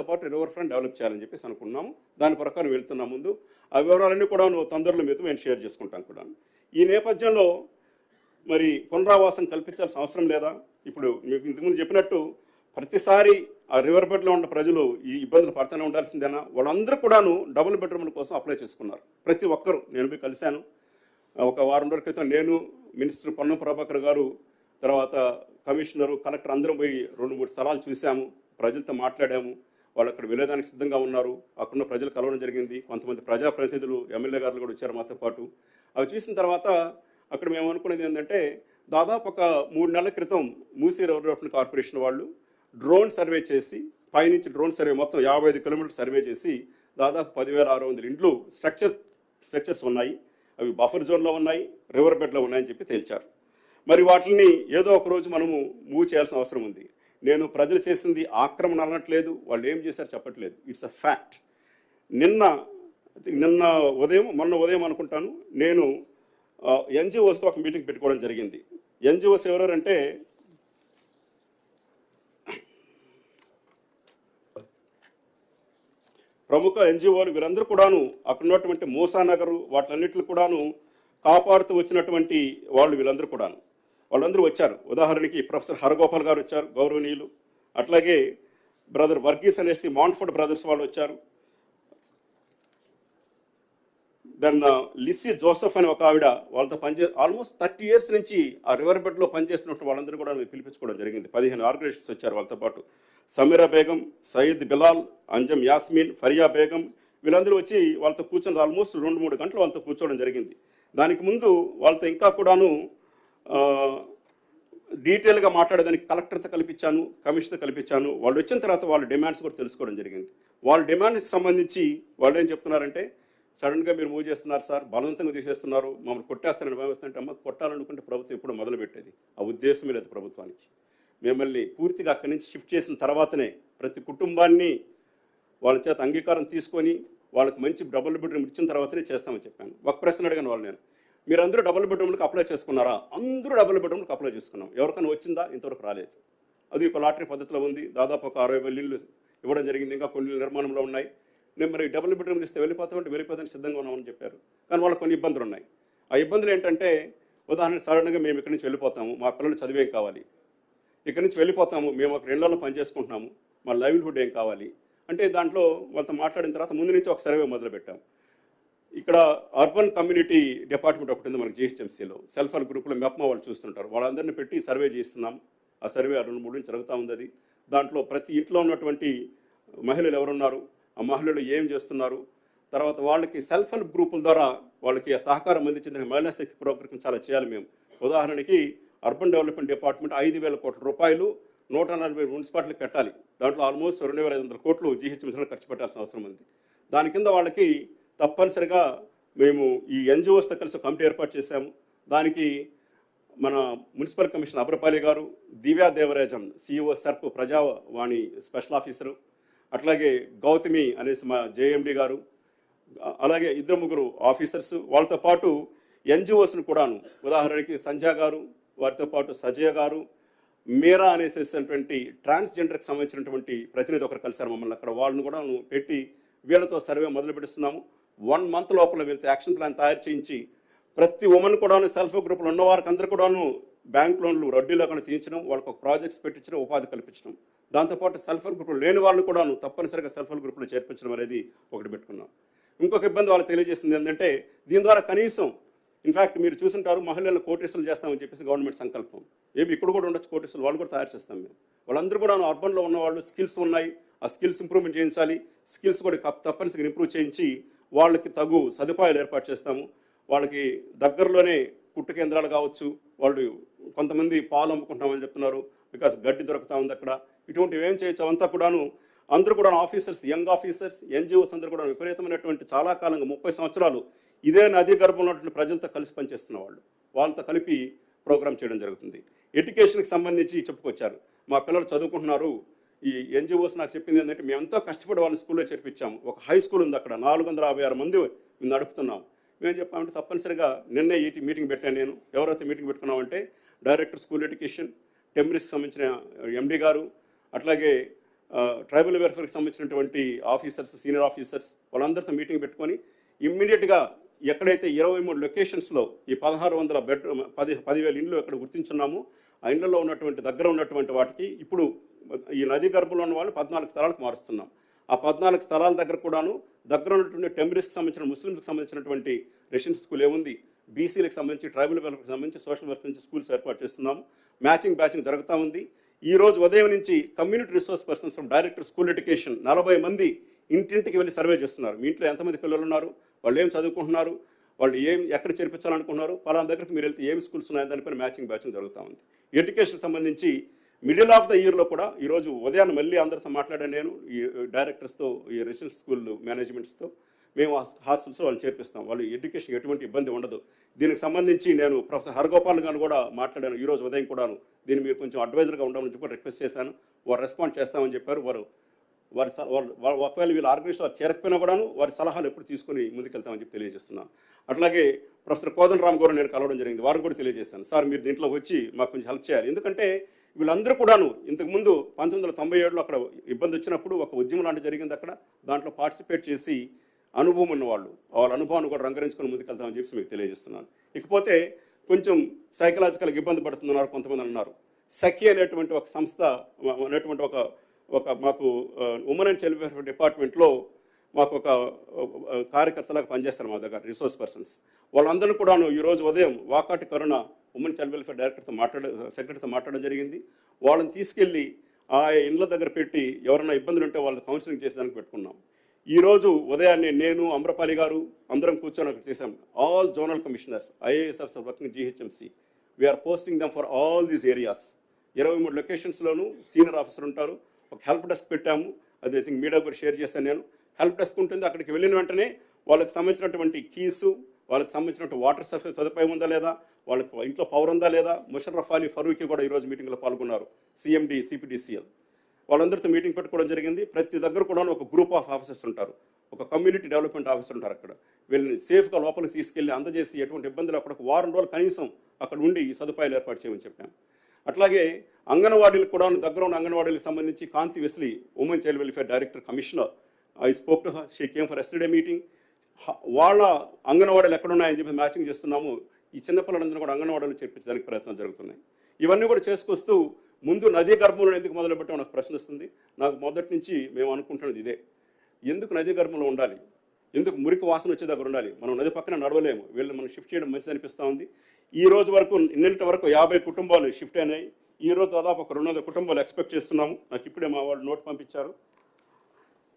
పాటు river front develop చేయాలని చెప్పేసి అనుకున్నాము. దాని ప్రకారం వెళ్తున్నాం ముందు. ఆ వివరాలన్నీ కూడా తొందరలో మీతో మేము షేర్ చేసుకుంటాం కూడా. ఈ నేపథ్యంలో మరి పునరావాసం కల్పించాల్సిన అవసరం లేదా? ఇప్పుడు మీకు ఇంతకుముందు చెప్పినట్టు ప్రతిసారి ఆ రివర్ బెడ్లో ఉన్న ప్రజలు ఈ ఇబ్బందులు పడుతూనే ఉండాల్సిందేనా? వాళ్ళందరూ కూడాను డబుల్ బెడ్రూమ్ల కోసం అప్లై చేసుకున్నారు. ప్రతి ఒక్కరు. నేను పోయి కలిశాను. ఒక వారం రోజుల క్రితం నేను, మినిస్టర్ పొన్నం ప్రభాకర్ గారు, తర్వాత కమిషనరు, కలెక్టర్ అందరం పోయి 2-3 స్థలాలు చూసాము. ప్రజలతో మాట్లాడాము. వాళ్ళు అక్కడ వెళ్ళేదానికి సిద్ధంగా ఉన్నారు. అక్కడున్న ప్రజలు కలవడం జరిగింది. కొంతమంది ప్రజాప్రతినిధులు, ఎమ్మెల్యే గారు కూడా వచ్చారు మాతో పాటు. అవి చూసిన తర్వాత అక్కడ మేము అనుకునేది ఏంటంటే, దాదాపు ఒక 3 నెలల క్రితం మూసీ డెవలప్మెంట్ కార్పొరేషన్ వాళ్ళు డ్రోన్ సర్వే చేసి, పైనుంచి డ్రోన్ సర్వే మొత్తం 55 కిలోమీటర్లు సర్వే చేసి దాదాపు 10,600 ఇండ్లు స్ట్రక్చర్స్ ఉన్నాయి. అవి బఫర్ జోన్లో ఉన్నాయి, రివర్ బెడ్లో ఉన్నాయని చెప్పి తేల్చారు. మరి వాటిని ఏదో ఒక రోజు మనము మూవ్ చేయాల్సిన అవసరం ఉంది. నేను ప్రజలు చేసింది ఆక్రమణ అనట్లేదు, వాళ్ళు ఏం చేశారు చెప్పట్లేదు. It's a fact. మొన్న ఉదయం అనుకుంటాను, నేను ఎన్జిఓస్తో ఒక మీటింగ్ పెట్టుకోవడం జరిగింది. ఎన్జిఓస్ ఎవరంటే ప్రముఖ ఎన్జిఓలు. వీరందరూ కూడాను అక్కడ ఉన్నటువంటి మూసానగరు వాటిలన్నింటిని కూడాను కాపాడుతూ వచ్చినటువంటి వాళ్ళు. వాళ్ళందరూ వచ్చారు. ఉదాహరణకి ప్రొఫెసర్ హరగోపాల్ గారు వచ్చారు, గౌరవనీయులు. అట్లాగే బ్రదర్ వర్గీస్ అనేసి మాంట్ఫోర్డ్ బ్రదర్స్ వాళ్ళు వచ్చారు. దెన్ లిస్సీ జోసెఫ్ అనే ఒక ఆవిడ, వాళ్ళతో ఆల్మోస్ట్ 30 years నుంచి ఆ రివర్ బెడ్లో పనిచేసినట్టు వాళ్ళందరూ కూడా పిలిపించుకోవడం జరిగింది. 15 ఆర్గనైజేషన్స్ వచ్చారు వాళ్ళతో పాటు. సమీరా బేగం, సయీద్ బిలాల్, అంజమ్ యాస్మిన్, ఫరియా బేగం, వీళ్ళందరూ వచ్చి వాళ్ళతో కూర్చొని ఆల్మోస్ట్ 2-3 గంటలు వాళ్ళతో కూర్చోవడం జరిగింది. దానికి ముందు వాళ్ళతో ఇంకా కూడాను డీటెయిల్గా మాట్లాడేదానికి కలెక్టర్తో కల్పించాను, కమిషనర్తో కల్పించాను. వాళ్ళు వచ్చిన తర్వాత వాళ్ళ డిమాండ్స్ కూడా తెలుసుకోవడం జరిగింది. వాళ్ళ డిమాండ్స్కి సంబంధించి వాళ్ళు ఏం చెప్తున్నారంటే, సడన్గా మీరు మూవ్ చేస్తున్నారు సార్, బలవంతంగా తీసేస్తున్నారు, మమ్మల్ని కొట్టేస్తారని భావిస్తుంటే, అమ్మ కొట్టాలనుకుంటే ప్రభుత్వం ఎప్పుడు మొదలుపెట్టేది. ఆ ఉద్దేశమే లేదు ప్రభుత్వానికి. మిమ్మల్ని పూర్తిగా అక్కడి నుంచి షిఫ్ట్ చేసిన తర్వాతనే ప్రతి కుటుంబాన్ని వాళ్ళ చేత అంగీకారం తీసుకొని వాళ్ళకి మంచి డబుల్ బెడ్రూమ్ ఇచ్చిన తర్వాతనే చేస్తామని చెప్పాను. ఒక ప్రశ్న అడిగాను వాళ్ళు, నేను మీరందరూ డబుల్ బెడ్రూమ్లకు అప్లై చేసుకున్నారా? అందరూ డబుల్ బెడ్రూమ్లకు అప్లై చేసుకున్నాం. ఎవరికైనా వచ్చిందా? ఇంతవరకు రాలేదు. అది ఒక లాటరీ పద్ధతిలో ఉంది. దాదాపు ఒక 60,000 ఇళ్ళు ఇవ్వడం జరిగింది. ఇంకా కొన్ని నిర్మాణంలో ఉన్నాయి. నేను మరి డబుల్ బెడ్రూమ్లు ఇస్తే వెళ్ళిపోతానికి సిద్ధంగా ఉన్నామని చెప్పారు. కానీ వాళ్ళకి కొన్ని ఇబ్బందులు ఉన్నాయి. ఆ ఇబ్బందులు ఏంటంటే, ఉదాహరణకు సడన్గా మేము ఇక్కడి నుంచి వెళ్ళిపోతాము, మా పిల్లలు చదివేం కావాలి, ఇక్కడి నుంచి వెళ్ళిపోతాము, మేము ఒక 2 నెలలు పనిచేసుకుంటున్నాము, మా లైవ్లీహుడ్ ఏం కావాలి అంటే, దాంట్లో వాళ్ళతో మాట్లాడిన తర్వాత ముందు నుంచి ఒక సర్వే మొదలుపెట్టాం. ఇక్కడ అర్బన్ కమ్యూనిటీ డిపార్ట్మెంట్ ఒకటి ఉంది మనకి జిహెచ్ఎంసీలో. సెల్ఫ్ హెల్ప్ గ్రూప్లో మెప్మా వాళ్ళు చూస్తుంటారు. వాళ్ళందరినీ పెట్టి సర్వే చేస్తున్నాం. ఆ సర్వే 2-3 నుంచి జరుగుతూ ఉంది. అది దాంట్లో ప్రతి ఇంట్లో ఉన్నటువంటి మహిళలు ఎవరున్నారు, ఆ మహిళలు ఏం చేస్తున్నారు, తర్వాత వాళ్ళకి సెల్ఫ్ హెల్ప్ గ్రూపుల ద్వారా వాళ్ళకి సహకారం అందించిన మహిళా శక్తి ప్రోగ్రాం చాలా చేయాలి మేము. ఉదాహరణకి అర్బన్ డెవలప్మెంట్ డిపార్ట్మెంట్ 5,000 కోట్ల రూపాయలు 140 మున్సిపాలిటీలకు పెట్టాలి. దాంట్లో ఆల్మోస్ట్ 2,500 కోట్లు జిహెచ్ఎంసీలో ఖర్చు పెట్టాల్సిన అవసరం ఉంది. దాని కింద వాళ్ళకి తప్పనిసరిగా మేము ఈ ఎన్జిఓస్తో కలిసి కమిటీ ఏర్పాటు చేశాము. దానికి మన మున్సిపల్ కమిషనర్ అబ్రపాలి గారు, దివ్యా దేవరాజన్ సిఇఓ సర్ప్ ప్రజావాణి స్పెషల్ ఆఫీసరు, అట్లాగే గౌతమి అనేసి మా జేఎండి గారు, అలాగే 2-3 ఆఫీసర్స్, వాళ్ళతో పాటు ఎన్జిఓస్ను కూడాను. ఉదాహరణకి సంధ్య గారు, వారితో పాటు సజయ గారు, మీరా అనేసేసినటువంటి ట్రాన్స్జెండర్కి సంబంధించినటువంటి ప్రతినిధి ఒకరు కలిశారు మమ్మల్ని అక్కడ. వాళ్ళని కూడా పెట్టి వీళ్ళతో సర్వే మొదలు పెడుతున్నాము. 1 month లోపల వీళ్ళతో యాక్షన్ ప్లాన్ తయారు చేయించి ప్రతి ఉమెన్ కూడాను, సెల్ఫ్ గ్రూపులు ఉన్న వారికి అందరూ కూడాను బ్యాంక్ లోన్లు వడ్డీలో కానీ తీయించడం, వాళ్ళకు ఒక ప్రాజెక్ట్స్ పెట్టించడం, ఉపాధి కల్పించడం. దాంతోపాటు సెల్ఫ్ హెల్ప్ గ్రూపులు లేని వాళ్ళు కూడాను తప్పనిసరిగా సెల్ఫ్ హెల్ప్ గ్రూపులు చేర్పించడం అనేది ఒకటి పెట్టుకున్నాం. ఇంకొక ఇబ్బంది వాళ్ళకి తెలియజేసింది ఏంటంటే, దీని ద్వారా కనీసం ఇన్ఫ్యాక్ట్ మీరు చూసుంటారు, మహిళలను కోటీసులు చేస్తామని చెప్పేసి గవర్నమెంట్ సంకల్పం. ఏమి ఇక్కడ కూడా ఉండొచ్చు కోటీసులు, వాళ్ళు కూడా తయారు చేస్తాం మేము. వాళ్ళందరూ కూడా అర్బన్లో ఉన్న వాళ్ళు స్కిల్స్ ఉన్నాయి, ఆ స్కిల్స్ ఇంప్రూవ్మెంట్ చేయించాలి. స్కిల్స్ కూడా తప్పనిసరిగా ఇంప్రూవ్ చేయించి వాళ్ళకి తగు సదుపాయాలు ఏర్పాటు చేస్తాము. వాళ్ళకి దగ్గరలోనే కుట్టు కేంద్రాలు కావచ్చు, వాళ్ళు కొంతమంది పాలు అమ్ముకుంటామని చెప్తున్నారు, బికాస్ గడ్డి దొరుకుతా ఉంది అక్కడ. ఇటువంటివి ఏం చేయొచ్చు అంతా కూడాను. అందరూ కూడా ఆఫీసర్స్, యంగ్ ఆఫీసర్స్, ఎన్జిఓస్ అందరూ కూడా విపరీతమైనటువంటి చాలా కాలంగా 30 సంవత్సరాలు ఇదే నదీ గర్భంలో ఉన్నటువంటి ప్రజలతో కలిసి పనిచేస్తున్న వాళ్ళు, వాళ్ళతో కలిపి ప్రోగ్రామ్ చేయడం జరుగుతుంది. ఎడ్యుకేషన్కి సంబంధించి చెప్పుకొచ్చారు, మా పిల్లలు చదువుకుంటున్నారు. ఈ ఎన్జిఓస్ నాకు చెప్పింది ఏంటంటే, మేము ఎంతో కష్టపడి వాళ్ళని స్కూల్లో చేర్పించాము. ఒక హై స్కూల్ ఉంది అక్కడ, 456 మంది మేము నడుపుతున్నాం. మేము చెప్పామంటే తప్పనిసరిగా నిన్నే ఈ మీటింగ్ పెట్టాను నేను. ఎవరైతే మీటింగ్ పెట్టుకున్నామంటే డైరెక్టర్ స్కూల్ ఎడ్యుకేషన్, టెంబ్రిస్కి సంబంధించిన ఎండి గారు, అట్లాగే ట్రైబల్ వెల్ఫేర్కి సంబంధించినటువంటి ఆఫీసర్స్, సీనియర్ ఆఫీసర్స్ వాళ్ళందరితో మీటింగ్ పెట్టుకొని ఇమ్మీడియట్గా ఎక్కడైతే 23 లొకేషన్స్లో ఈ 1600 బెడ్రూమ్ 10,000 ఇండ్లు ఎక్కడ గుర్తించున్నామో ఆ ఇండ్లలో ఉన్నటువంటి దగ్గర ఉన్నటువంటి వాటికి ఇప్పుడు ఈ నదీ గర్భంలో ఉన్న వాళ్ళు 14 స్థలాలకు మారుస్తున్నాం. ఆ 14 స్థలాల దగ్గర కూడాను దగ్గర ఉన్నటువంటి టెంబరీస్కి సంబంధించిన ముస్లింలకు సంబంధించినటువంటి రెసిడెన్షియల్ స్కూల్ ఏముంది, బీసీలకు సంబంధించి ట్రైబల్ వెల్ఫేర్కి సంబంధించి సోషల్ వెల్ఫేర్ నుంచి స్కూల్స్ ఏర్పాటు చేస్తున్నాము. బ్యాచింగ్ జరుగుతూ ఉంది. ఈ రోజు ఉదయం నుంచి community resource persons from director school education 40 మంది ఇంటింటికి వెళ్ళి సర్వే చేస్తున్నారు. మీ ఇంట్లో ఎంతమంది పిల్లలు ఉన్నారు, వాళ్ళు ఏం చదువుకుంటున్నారు, వాళ్ళు ఎక్కడ చేర్పించాలనుకుంటున్నారు, పలానా దగ్గరికి మీరు వెళ్తే ఏం స్కూల్స్ ఉన్నాయో దానిపైన బ్యాచింగ్ జరుగుతూ ఉంది. ఎడ్యుకేషన్ సంబంధించి మిడిల్ ఆఫ్ ద ఇయర్లో కూడా ఈరోజు ఉదయాన్ని మళ్ళీ అందరితో మాట్లాడాను నేను, ఈ డైరెక్టర్స్తో, ఈ రెసిడెన్షియల్ స్కూల్ మేనేజ్మెంట్స్తో. మేము హాస్టల్స్లో వాళ్ళు చేర్పిస్తాం. వాళ్ళు ఎడ్యుకేషన్ ఎటువంటి ఇబ్బంది ఉండదు. దీనికి సంబంధించి నేను ప్రొఫెసర్ హరగోపాల్ గారు కూడా మాట్లాడాను ఈరోజు ఉదయం కూడాను. దీన్ని మీరు కొంచెం అడ్వైజర్గా ఉండమని చెప్పి రిక్వెస్ట్ చేశాను. వారు రెస్పాండ్ చేస్తామని చెప్పారు. వారి ఒకవేళ వీళ్ళు ఆర్గనైజేషన్ వారు చేరకపోయినా కూడాను వారి సలహాలు ఎప్పుడు తీసుకొని ముందుకెళ్తామని చెప్పి తెలియజేస్తున్నాను. అట్లాగే ప్రొఫెసర్ కోదండ రామ్ గారు నేను కలవడం జరిగింది. వారు కూడా తెలియజేశాను, సార్ మీరు దీంట్లో వచ్చి మాకు కొంచెం హెల్ప్ చేయాలి. ఎందుకంటే వీళ్ళందరూ కూడాను ఇంతకుముందు 1997లో అక్కడ ఇబ్బంది వచ్చినప్పుడు ఒక ఉద్యమం లాంటి జరిగింది అక్కడ. దాంట్లో పార్టిసిపేట్ చేసి అనుభవం ఉన్న వాళ్ళు, వాళ్ళ అనుభవాన్ని కూడా రంగరించుకొని ముందుకెళ్తామని చెప్పి మీకు తెలియజేస్తున్నాను. ఇకపోతే కొంచెం సైకలాజికల్గా ఇబ్బంది పడుతున్నారు కొంతమంది అన్నారు. సఖి అనేటువంటి ఒక సంస్థ అనేటువంటి ఒక మాకు ఉమెన్ అండ్ చైల్డ్ వెల్ఫేర్ డిపార్ట్మెంట్లో మాకు ఒక కార్యకర్తలాగా పనిచేస్తారు మా దగ్గర రిసోర్స్ పర్సన్స్. వాళ్ళందరూ కూడాను ఈరోజు ఉదయం వాకాటి కరుణ ఉమెన్ చైల్డ్ వెల్ఫేర్ డైరెక్టర్తో సెక్రటరీతో మాట్లాడడం జరిగింది. వాళ్ళని తీసుకెళ్ళి ఆ ఇండ్ల దగ్గర పెట్టి ఎవరైనా ఇబ్బందులు ఉంటే వాళ్ళని కౌన్సిలింగ్ చేసేదానికి పెట్టుకున్నాం. ఈరోజు ఉదయాన్నే నేను, అమ్రపాలి గారు అందరం కూర్చొని అక్కడ చేశాం. All zonal commissioners, IAS officer working GHMC, we are posting them for all these areas. 23 లొకేషన్స్లోనూ సీనియర్ ఆఫీసర్ ఉంటారు. ఒక హెల్ప్ డెస్క్ పెట్టాము. అది ఐ థింక్ మీడియా కూడా షేర్ చేశాను నేను. హెల్ప్ డెస్క్ ఉంటుంది. అక్కడికి వెళ్ళిన వెంటనే వాళ్ళకి సంబంధించినటువంటి కీసు, వాళ్ళకి సంబంధించినటువంటి వాటర్ సదుపాయం ఉందా లేదా, వాళ్ళకి ఇంట్లో పవర్ ఉందా లేదా. ముషర్రఫ్ అలీ ఫరూకీ కూడా ఈరోజు మీటింగ్లో పాల్గొన్నారు, సిఎండి సిపిడిసిఎల్. వాళ్ళందరితో మీటింగ్ పెట్టుకోవడం జరిగింది. ప్రతి దగ్గర కూడా ఒక గ్రూప్ ఆఫ్ ఆఫీసర్స్ ఉంటారు, ఒక కమ్యూనిటీ డెవలప్మెంట్ ఆఫీసర్ ఉంటారు. అక్కడ వీళ్ళని సేఫ్గా లోపలికి తీసుకెళ్ళి అందజేసి ఎటువంటి ఇబ్బందులు అక్కడ 1 వారం రోజులు కనీసం అక్కడ ఉండి ఈ సదుపాయాలు ఏర్పాటు చేయమని చెప్పాను. అట్లాగే అంగన్వాడీలకు కూడా దగ్గర ఉన్న అంగన్వాడీలకు సంబంధించి Kanthi Wesley women child welfare director commissioner, I spoke to her, she came for yesterday meeting. వాళ్ళ అంగన్వాడీలు ఎక్కడున్నాయని చెప్పి మ్యాచింగ్ చేస్తున్నాము. ఈ చిన్నపిల్లలందరూ కూడా అంగన్వాడీలు చేర్పించడానికి ప్రయత్నాలు జరుగుతున్నాయి. ఇవన్నీ కూడా చేసుకొస్తూ ముందు నదీ గర్భంలో ఎందుకు మొదలుపెట్టామో నాకు ప్రశ్న వస్తుంది. నాకు మొదటి నుంచి మేము అనుకుంటున్నది ఇదే, ఎందుకు నదీ గర్భంలో ఉండాలి, ఎందుకు మురికి వాసన వచ్చే దగ్గర ఉండాలి, మనం నది పక్కన నడవలేము, వీళ్ళు మనం షిఫ్ట్ చేయడం మంచిది అనిపిస్తూ ఉంది. ఈ రోజు వరకు నిన్నటి వరకు 50 కుటుంబాలు షిఫ్ట్ అయినాయి. ఈ రోజు దాదాపు ఒక 200 కుటుంబాలు ఎక్స్పెక్ట్ చేస్తున్నాము. నాకు ఇప్పుడే మా వాళ్ళు నోట్ పంపించారు.